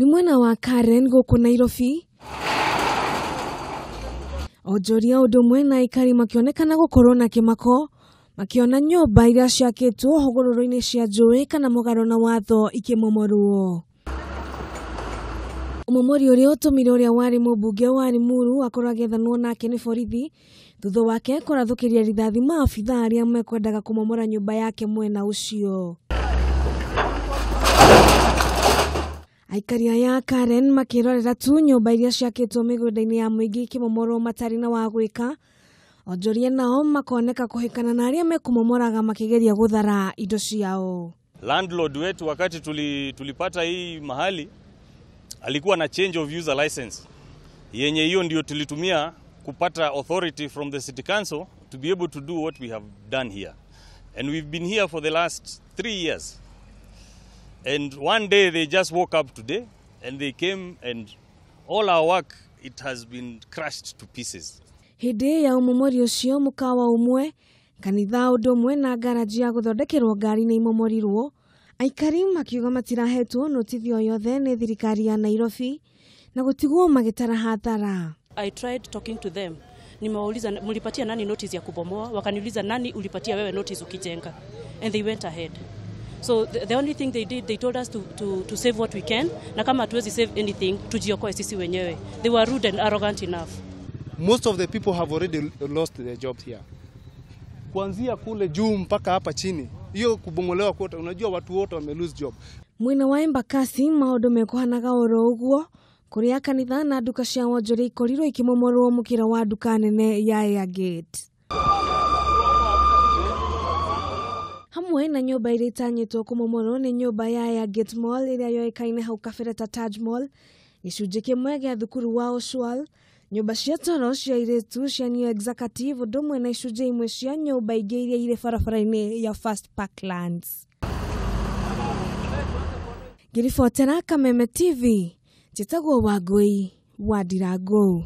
Ni mwena wa Karen guku Nairobi. Wonjoria undu mwena aikari makionekana gukorwo na kimako makiona nyumba iria ciakitwo hogororo-ini cia njui kana mugaro na watho ikimomorwo. Umomori uria utumire uria wari mubunge wa Limuru akorwo agethanwo nake ni borithi thutha wake kurathukiria rithathi maabitha aria mekwendaga kumomora nyumba yake mwena ucio. Aikari aya Karen makirorera tu nyumba iria ciakitwo migunda-ini ya muingi ikimomorwo matari na wa gwika. Wonjoria nao makoneka kuhikana na aria mekumomoraga makigeria guthara indo ciao. Landlord wetu wakati tulipata hii mahali alikuwa na change of user license. Yenye hiyo ndio tulitumia kupata authority from the city council to be able to do what we have done here. And we've been here for the last 3 years. And one day they just woke up today and they came and all our work, it has been crushed to pieces. Hindi ya umomori ucio mukawa umwe kanitha undu umwe na garaji ya guthondekerwo ngari ni imomorirwo. Aikari makiuga matirahetwo notithio yothe ni thirikari ya Nairobi na gutigwo magitara hathara. I tried talking to them. Nimeuliza mlipatia nani notice ya kubomoa? Wakaniuliza nani ulipatia wewe notice ukijenga? And they went ahead. So the only thing they did, they told us to save what we can. Na kama hatuwezi save anything, tujiokoe sisi wenyewe. They were rude and arrogant enough. Most of the people have already lost their jobs here. Kuanzia kule juu mpaka hapa chini. Hiyo kubomolewa kote, unajua watu wote wame lose job. Mwena wa Embakasi maundu mekuhanaga oro uguo kuria kanitha na nduka cia wonjoria ikorirwo ikimomorwo mukira wa nduka nene ya Air Gate. Hamwe na nyumba iria itanyitwo kumomorwo ni nyumba ya Air Gate Mall iria yoikaine hau kabere ta Taj Mall, gicunji kimwe gia thukuru wa Oshwal, nyumba cia toro cia iritu cia New Executive ndumwe na icunji imwe cia nyumba ingi iria ire barabara-ini ya First Parklands. Ngiribotera Kameme TV, njitagwo Wangui wa Ndirangu.